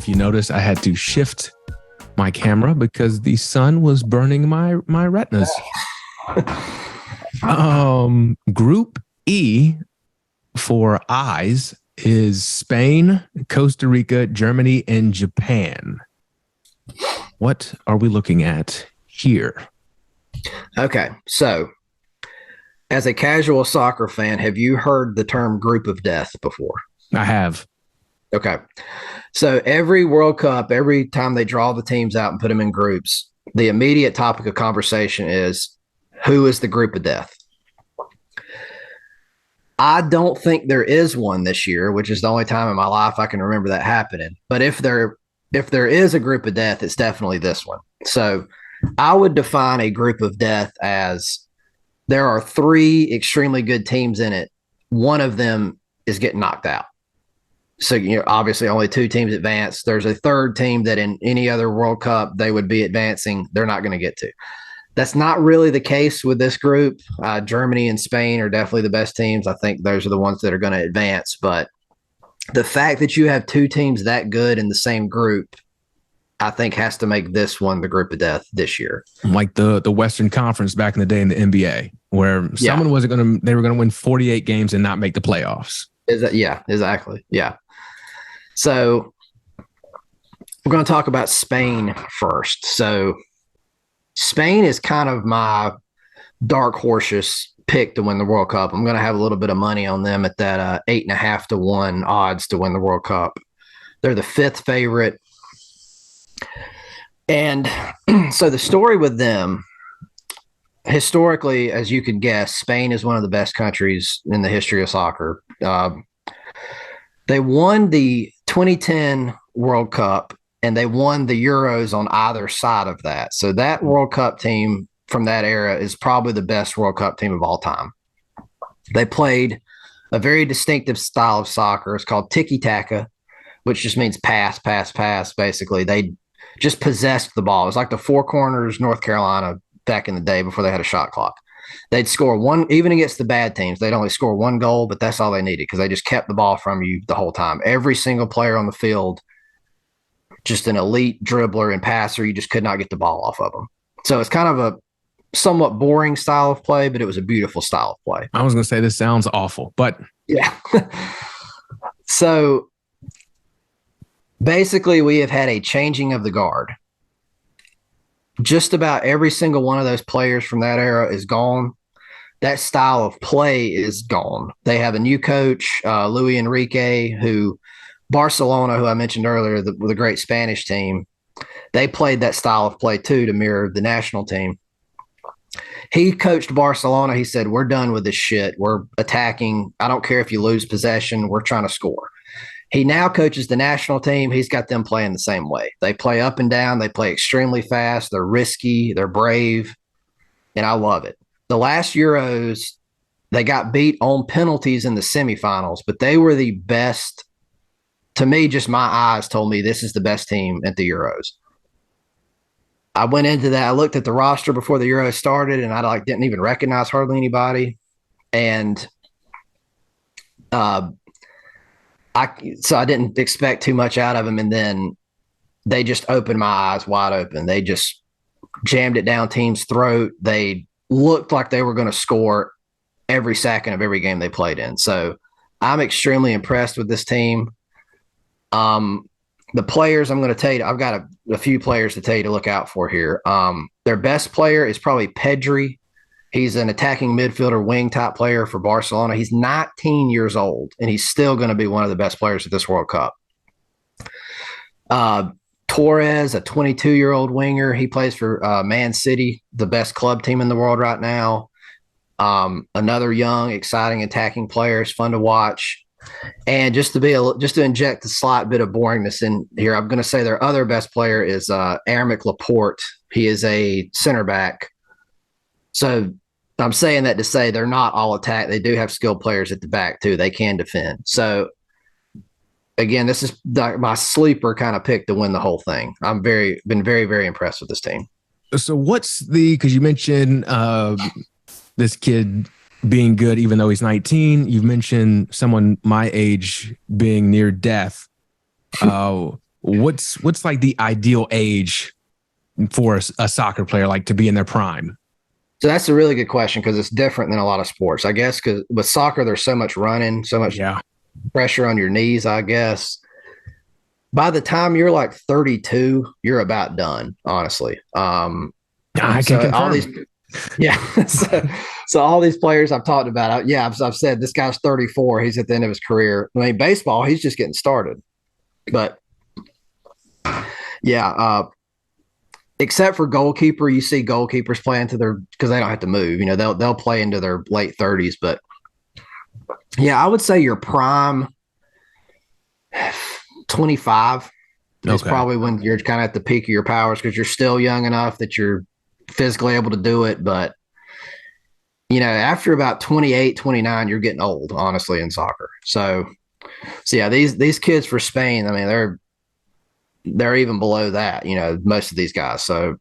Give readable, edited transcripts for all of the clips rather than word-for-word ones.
if you notice, I had to shift my camera because the sun was burning my retinas. Group E for eyes is Spain, Costa Rica, Germany, and Japan. What are we looking at here? Okay, so as a casual soccer fan, have you heard the term group of death before? I have. Okay. So every World Cup, every time they draw the teams out and put them in groups, the immediate topic of conversation is who is the group of death? I don't think there is one this year, which is the only time in my life I can remember that happening. But if there is a group of death, it's definitely this one. So I would define a group of death as there are three extremely good teams in it. One of them is getting knocked out. So, obviously only two teams advance. There's a third team that in any other World Cup they would be advancing. They're not going to get to. That's not really the case with this group. Germany and Spain are definitely the best teams. I think those are the ones that are going to advance. But the fact that you have two teams that good in the same group, I think has to make this one the group of death this year. Like the Western Conference back in the day in the NBA, where someone they were going to win 48 games and not make the playoffs. Yeah, exactly. Yeah. So we're going to talk about Spain first. So Spain is kind of my dark horses pick to win the World Cup. I'm going to have a little bit of money on them at that 8.5 to 1 odds to win the World Cup. They're the fifth favorite. And so the story with them, historically, as you could guess, Spain is one of the best countries in the history of soccer. They won the 2010 World Cup and they won the Euros on either side of that. So that World Cup team from that era is probably the best World Cup team of all time. They played a very distinctive style of soccer. It's called tiki-taka, which just means pass, pass, pass. Basically, they just possessed the ball. It was like the Four Corners, North Carolina back in the day before they had a shot clock. They'd score one, even against the bad teams, they'd only score one goal, but that's all they needed because they just kept the ball from you the whole time. Every single player on the field, just an elite dribbler and passer, you just could not get the ball off of them. So it's kind of a somewhat boring style of play, but it was a beautiful style of play. I was going to say this sounds awful, but yeah. So basically we have had a changing of the guard. Just about every single one of those players from that era is gone. That style of play is gone. They have a new coach, Luis Enrique, who Barcelona, who I mentioned earlier, the great Spanish team, they played that style of play too to mirror the national team. He coached Barcelona. He said, we're done with this shit. We're attacking. I don't care if you lose possession. We're trying to score. He now coaches the national team. He's got them playing the same way. They play up and down. They play extremely fast. They're risky. They're brave. And I love it. The last Euros, they got beat on penalties in the semifinals, but they were the best. To me, just my eyes told me this is the best team at the Euros. I went into that. I looked at the roster before the Euros started, and I didn't even recognize hardly anybody. And so I didn't expect too much out of them. And then they just opened my eyes wide open. They just jammed it down team's throat. They looked like they were going to score every second of every game they played in. So I'm extremely impressed with this team. The players I'm going to tell you, I've got a few players to tell you to look out for here. Their best player is probably Pedri. He's an attacking midfielder, wing type player for Barcelona. He's 19 years old, and he's still going to be one of the best players at this World Cup. Torres, a 22-year-old winger. He plays for Man City, the best club team in the world right now. Another young, exciting attacking player. It's fun to watch. And just to inject a slight bit of boringness in here, I'm going to say their other best player is Aymeric Laporte. He is a center back. So I'm saying that to say they're not all attack. They do have skilled players at the back too. They can defend. So again, this is my sleeper kind of pick to win the whole thing. Been very, very impressed with this team. So because you mentioned this kid being good, even though he's 19, you've mentioned someone my age being near death. what's like the ideal age for a soccer player, like to be in their prime? So that's a really good question because it's different than a lot of sports, I guess, because with soccer, there's so much running, so much pressure on your knees, I guess. By the time you're like 32, you're about done, honestly. I can confirm. All these, so all these players I've talked about, I've said this guy's 34. He's at the end of his career. I mean, baseball, he's just getting started. But except for goalkeeper, you see goalkeepers playing because they don't have to move. They'll play into their late 30s. But yeah, I would say your prime 25 is probably when you're kind of at the peak of your powers because you're still young enough that you're physically able to do it. But after about 28, 29, you're getting old, honestly, in soccer. So yeah, these kids for Spain, I mean, they're even below that, most of these guys. So,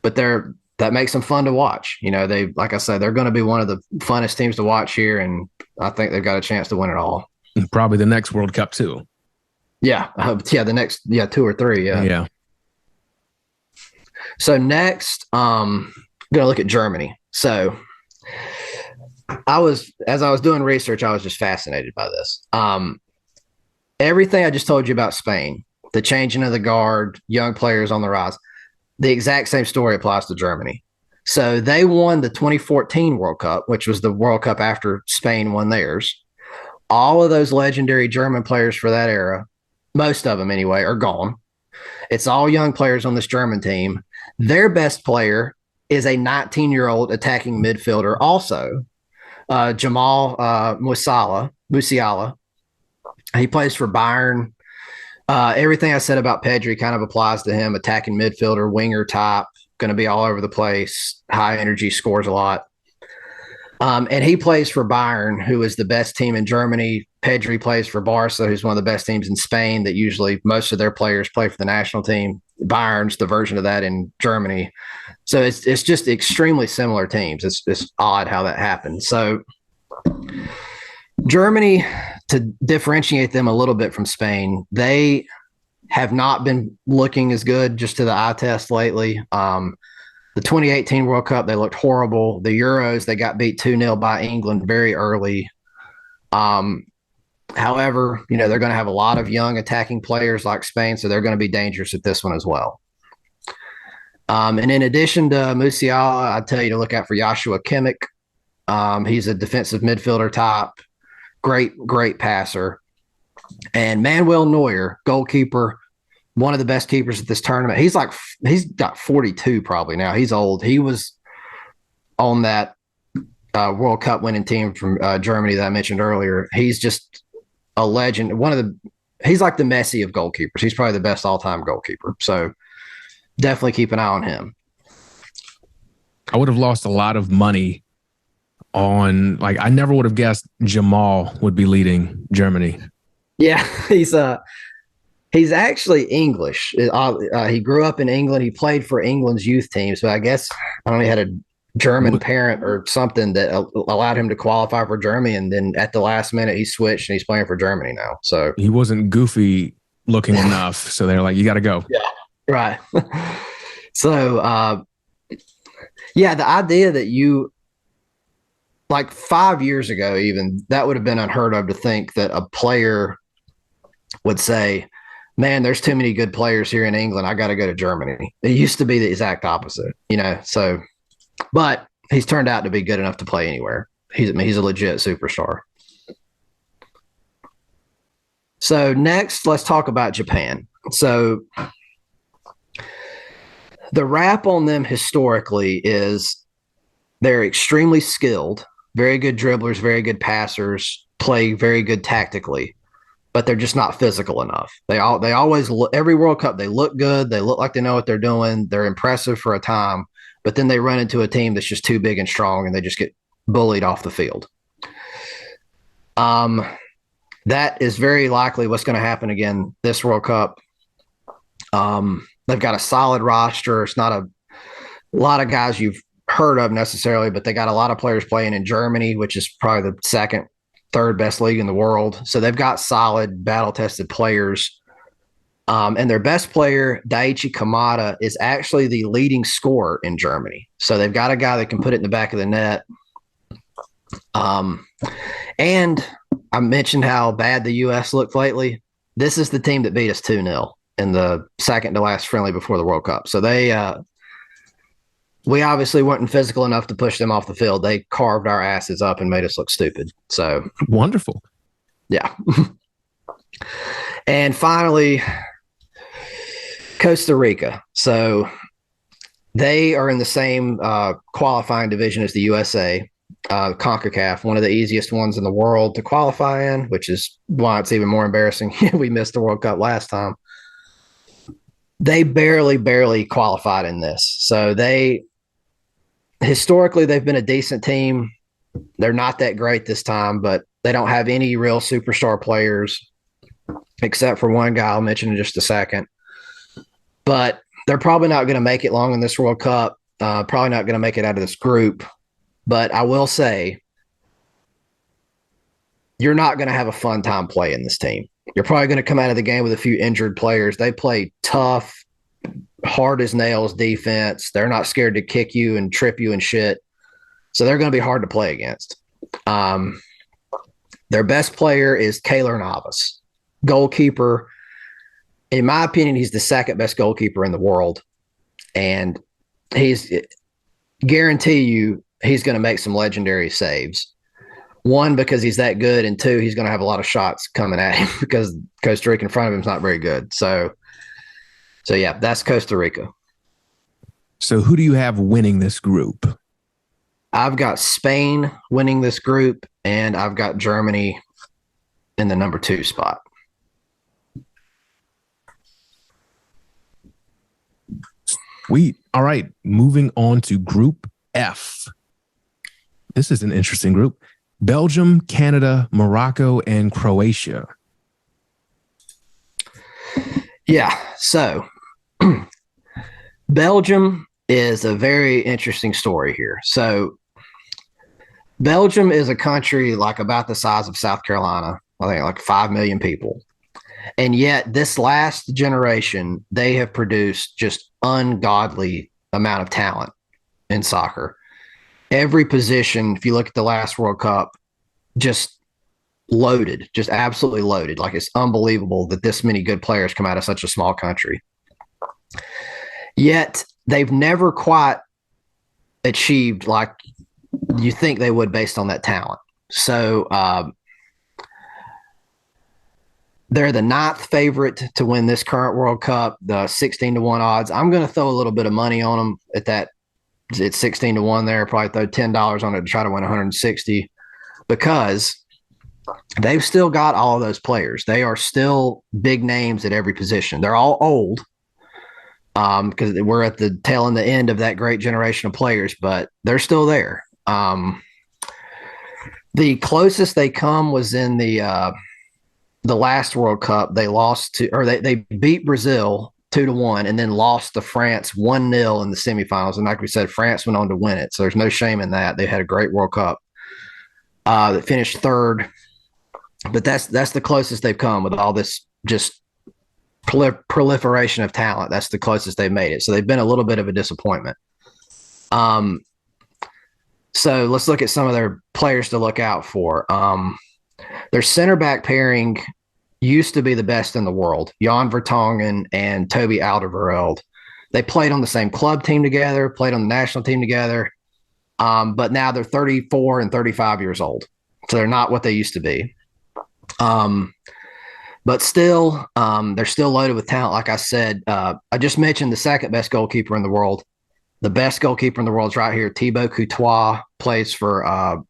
but that makes them fun to watch. Like I said, they're going to be one of the funnest teams to watch here, and I think they've got a chance to win it all. Probably the next World Cup too. Yeah, the next 2 or 3. Yeah. So next, I'm gonna look at Germany. So as I was doing research, I was just fascinated by this. Everything I just told you about Spain, the changing of the guard, young players on the rise, the exact same story applies to Germany. So they won the 2014 World Cup, which was the World Cup after Spain won theirs. All of those legendary German players for that era, most of them anyway, are gone. It's all young players on this German team. Their best player is a 19-year-old attacking midfielder also, Jamal Musiala. He plays for Bayern. Everything I said about Pedri kind of applies to him. Attacking midfielder, winger type, going to be all over the place, high energy, scores a lot. And he plays for Bayern, who is the best team in Germany. Pedri plays for Barca, who's one of the best teams in Spain that usually most of their players play for the national team. Bayern's the version of that in Germany. So it's just extremely similar teams. It's odd how that happened. So Germany, to differentiate them a little bit from Spain, they have not been looking as good just to the eye test lately. The 2018 World Cup, they looked horrible. The Euros, they got beat 2-0 by England very early. However, they're going to have a lot of young attacking players like Spain, so they're going to be dangerous at this one as well. And in addition to Musiala, I'd tell you to look out for Joshua Kimmich. He's a defensive midfielder type, great passer. And Manuel Neuer, goalkeeper, one of the best keepers at this tournament. He's got 42 probably now. He's old. He was on that World Cup winning team from Germany that I mentioned earlier. He's just a legend. He's like the Messi of goalkeepers. He's probably the best all-time goalkeeper. So definitely keep an eye on him. I would have lost a lot of money on, I never would have guessed Jamal would be leading Germany. Yeah, he's actually English. He grew up in England. He played for England's youth team. So I guess he had a German parent or something that allowed him to qualify for Germany. And then at the last minute, he switched and he's playing for Germany now. So he wasn't goofy looking enough. So they're like, you got to go. Yeah, right. So, the idea that like 5 years ago, even that would have been unheard of to think that a player would say, man, there's too many good players here in England. I got to go to Germany. It used to be the exact opposite, so, but he's turned out to be good enough to play anywhere. He's a legit superstar. So next, let's talk about Japan. So the rap on them historically is they're extremely skilled, very good dribblers, very good passers, play very good tactically, but they're just not physical enough. They always every World Cup, they look good. They look like they know what they're doing. They're impressive for a time, but then they run into a team that's just too big and strong and they just get bullied off the field. That is very likely what's going to happen again this World Cup. They've got a solid roster. It's not a lot of guys you've heard of necessarily, but they got a lot of players playing in Germany, which is probably the third best league in the world. So they've got solid, battle-tested players. And their best player, Daichi Kamada, is actually the leading scorer in Germany. So they've got a guy that can put it in the back of the net. And I mentioned how bad the U.S. looked lately. This is the team that beat us 2-0 in the second to last friendly before the World Cup. So we obviously weren't physical enough to push them off the field. They carved our asses up and made us look stupid. So wonderful. Yeah. And finally, Costa Rica. So they are in the same qualifying division as the USA, CONCACAF, one of the easiest ones in the world to qualify in, which is why it's even more embarrassing. We missed the World Cup last time. They barely qualified in this. So historically, they've been a decent team. They're not that great this time, but they don't have any real superstar players except for one guy I'll mention in just a second. But they're probably not going to make it long in this World Cup, probably not going to make it out of this group. But I will say, you're not going to have a fun time playing this team. You're probably going to come out of the game with a few injured players. They play tough, hard as nails defense. They're not scared to kick you and trip you and shit. So they're going to be hard to play against. Their best player is Keylor Navas, goalkeeper. In my opinion, he's the second best goalkeeper in the world. And guarantee you, he's going to make some legendary saves. One, because he's that good, and two, he's going to have a lot of shots coming at him because Costa Rica in front of him is not very good. So yeah, that's Costa Rica. So who do you have winning this group? I've got Spain winning this group, and I've got Germany in the number 2 spot. Sweet. All right. Moving on to Group F. This is an interesting group. Belgium, Canada, Morocco, and Croatia. Yeah. So Belgium is a very interesting story here. So Belgium is a country like about the size of South Carolina, I think like 5 million people. And yet this last generation, they have produced just ungodly amount of talent in soccer. Every position, if you look at the last World Cup, just loaded, just absolutely loaded. Like it's unbelievable that this many good players come out of such a small country. Yet they've never quite achieved like you think they would based on that talent. So they're the 9th favorite to win this current World Cup, the 16-1 odds. I'm going to throw a little bit of money on them at that. It's 16-1 there. Probably throw $10 on it to try to win 160 because they've still got all of those players. They are still big names at every position. They're all old because we're at the tail and the end of that great generation of players, but they're still there. The closest they come was in the last World Cup. They lost to, or they beat Brazil 2-1 and then lost to France 1-0 in the semifinals. And like we said, France went on to win it. So there's no shame in that. They had a great World Cup. They finished 3rd. But that's the closest they've come with all this just proliferation of talent. That's the closest they've made it. So they've been a little bit of a disappointment. So let's look at some of their players to look out for. Their center back pairing used to be the best in the world, Jan Vertonghen and Toby Alderweireld. They played on the same club team together, played on the national team together, but now they're 34 and 35 years old. So they're not what they used to be. But still, they're still loaded with talent. Like I said, I just mentioned the second best goalkeeper in the world. The best goalkeeper in the world is right here. Thibaut Courtois plays for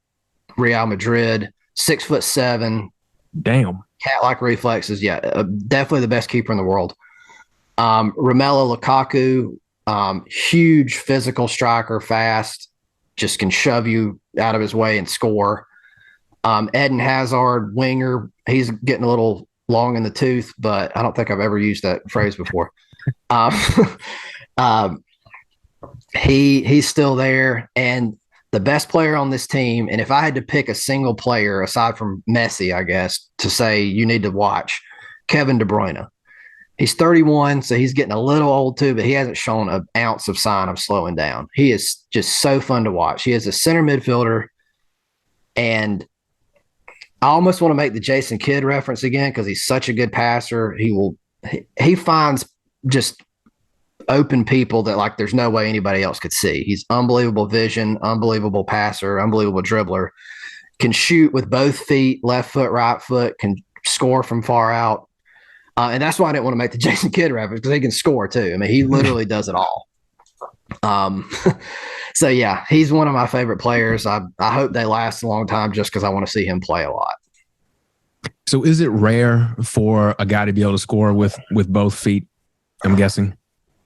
Real Madrid, 6'7". Damn. Cat-like reflexes. Yeah, definitely the best keeper in the world. Romelu Lukaku, huge physical striker, fast, just can shove you out of his way and score. Eden Hazard, winger, he's getting a little long in the tooth, but I don't think I've ever used that phrase before. He's still there, and the best player on this team, and if I had to pick a single player aside from Messi, I guess, to say you need to watch, Kevin De Bruyne. He's 31, so he's getting a little old too, but he hasn't shown an ounce of sign of slowing down. He is just so fun to watch. He is a center midfielder, and I almost want to make the Jason Kidd reference again because he's such a good passer. He finds just open people that like there's no way anybody else could see. He's unbelievable vision, unbelievable passer, unbelievable dribbler. Can shoot with both feet, left foot, right foot. Can score from far out. And that's why I didn't want to make the Jason Kidd reference because he can score too. I mean, he literally does it all. So yeah, he's one of my favorite players. I hope they last a long time just because I want to see him play a lot. So is it rare for a guy to be able to score with both feet? I'm guessing.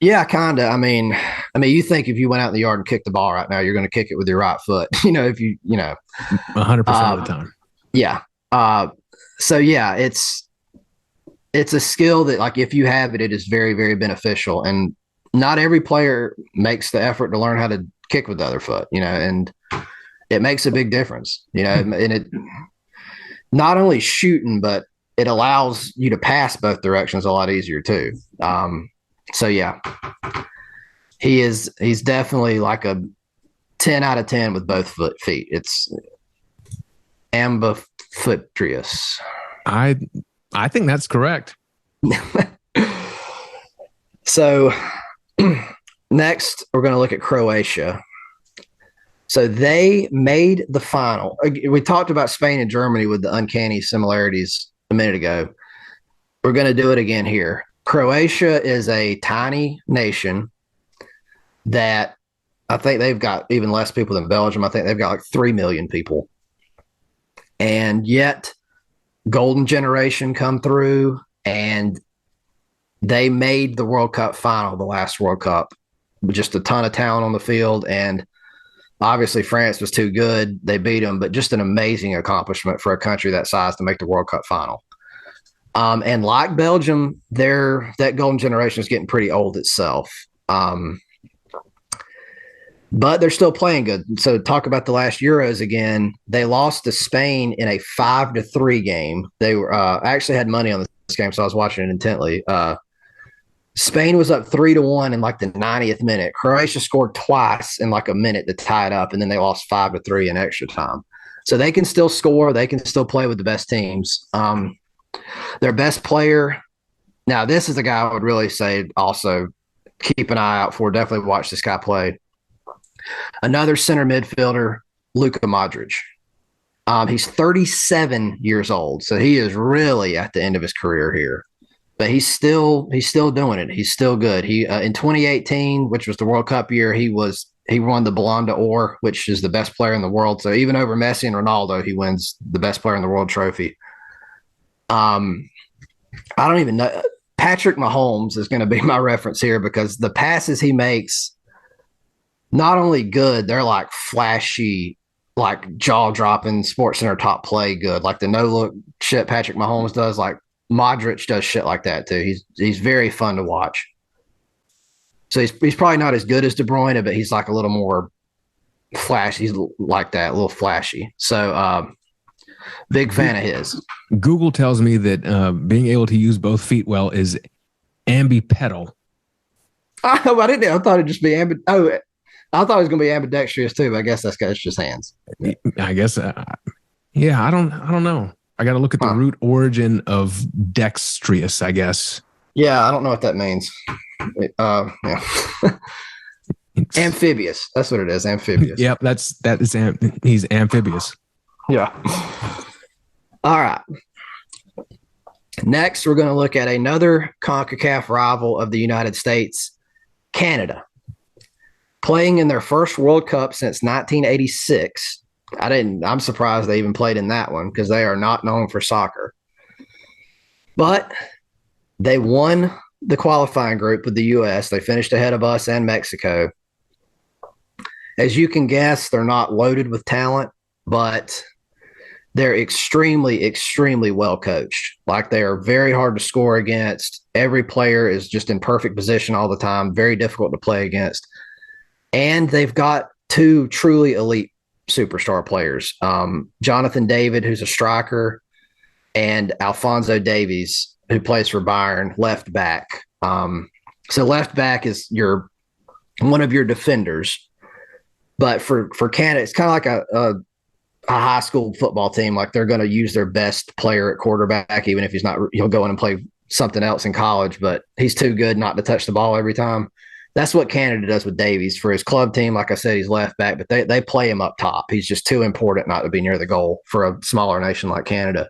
Yeah, kind of. I mean, you think if you went out in the yard and kicked the ball right now, you're going to kick it with your right foot. 100% of the time. Yeah. So yeah, it's a skill that like if you have it, it is very, very beneficial. And not every player makes the effort to learn how to kick with the other foot, and it makes a big difference, and it not only shooting, but it allows you to pass both directions a lot easier too. So yeah, he's definitely like a 10 out of 10 with both feet. It's ambidextrous. I think that's correct. So next, we're going to look at Croatia. So they made the final. We talked about Spain and Germany with the uncanny similarities a minute ago. We're going to do it again here. Croatia is a tiny nation that I think they've got even less people than Belgium. I think they've got like 3 million people. And yet, golden generation come through, and they made the World Cup final, the last World Cup, with just a ton of talent on the field. And obviously, France was too good. They beat them, but just an amazing accomplishment for a country that size to make the World Cup final. And like Belgium, that golden generation is getting pretty old itself. But they're still playing good. So talk about the last Euros again. They lost to Spain in a 5-3 game. They were I actually had money on this game, so I was watching it intently. Spain was up 3-1 in like the 90th minute. Croatia scored twice in like a minute to tie it up, and then they lost 5-3 in extra time. So they can still score. They can still play with the best teams. Their best player. Now, this is a guy I would really say also keep an eye out for. Definitely watch this guy play. Another center midfielder, Luka Modric. He's 37 years old, so he is really at the end of his career here. But he's still doing it. He's still good. He in 2018, which was the World Cup year, he won the Ballon d'Or, which is the best player in the world. So even over Messi and Ronaldo, he wins the best player in the world trophy. I don't even know. Patrick Mahomes is going to be my reference here because the passes he makes, not only good, they're like flashy, like jaw-dropping SportsCenter top play good. Like the no-look shit Patrick Mahomes does, like Modric does shit like that too. He's very fun to watch. So he's probably not as good as De Bruyne, but he's like a little more flashy. He's like that, a little flashy. So big fan of his. Google tells me that being able to use both feet well is ambipedal. Oh, I didn't. I thought it'd just be I thought it was going to be ambidextrous too, but I guess that's just hands. I guess. Yeah, I don't know. I got to look at the root origin of dexterous, I guess. Yeah, I don't know what that means. Yeah. Amphibious. That's what it is. Amphibious. Yep, he's amphibious. Yeah. All right. Next, we're going to look at another CONCACAF rival of the United States, Canada. Playing in their first World Cup since 1986. I'm surprised they even played in that one because they are not known for soccer. But they won the qualifying group with the U.S. They finished ahead of us and Mexico. As you can guess, they're not loaded with talent, but they're extremely, extremely well coached. Like they are very hard to score against. Every player is just in perfect position all the time, very difficult to play against. And they've got two truly elite superstar players. Jonathan David, who's a striker, and Alphonso Davies, who plays for Bayern, left back. So left back is one of your defenders. But for Canada, it's kind of like a high school football team. Like they're going to use their best player at quarterback, even if he'll go in and play something else in college, but he's too good not to touch the ball every time. That's what Canada does with Davies. For his club team, like I said, he's left back, but they play him up top. He's just too important not to be near the goal for a smaller nation like Canada.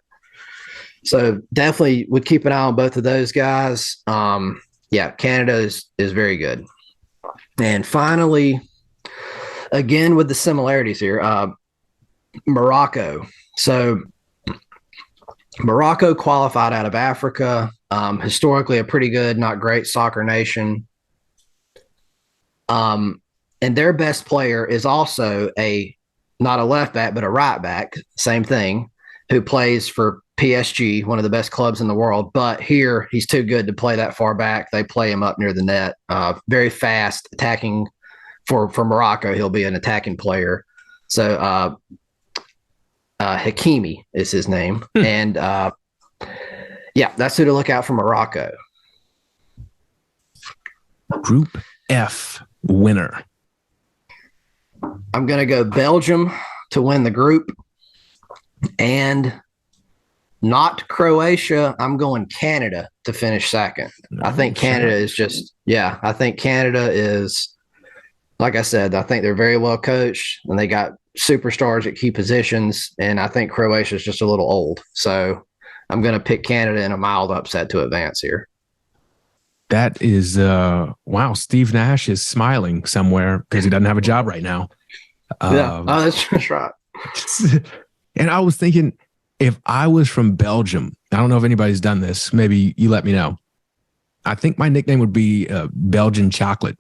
So definitely would keep an eye on both of those guys. Canada is very good. And finally, again with the similarities here, Morocco. So Morocco qualified out of Africa. Historically, a pretty good, not great soccer nation. And their best player is also not a left back, but a right back, same thing, who plays for PSG, one of the best clubs in the world. But here, he's too good to play that far back. They play him up near the net. Very fast, attacking. For Morocco, he'll be an attacking player. So Hakimi is his name. And that's who to look out for Morocco. Group F winner. I'm going to go Belgium to win the group. And not Croatia. I'm going Canada to finish second. I think Canada is I think Canada is, like I said, I think they're very well coached and they got superstars at key positions. And I think Croatia is just a little old. So I'm going to pick Canada in a mild upset to advance here. That is, wow. Steve Nash is smiling somewhere because he doesn't have a job right now. That's right. And I was thinking, if I was from Belgium, I don't know if anybody's done this. Maybe you let me know. I think my nickname would be Belgian Chocolate.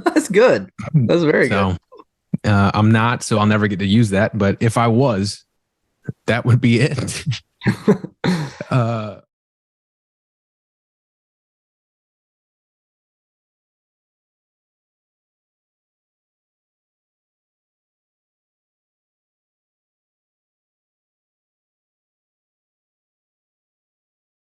That's good. That's very good. I'm not, so I'll never get to use that. But if I was, that would be it.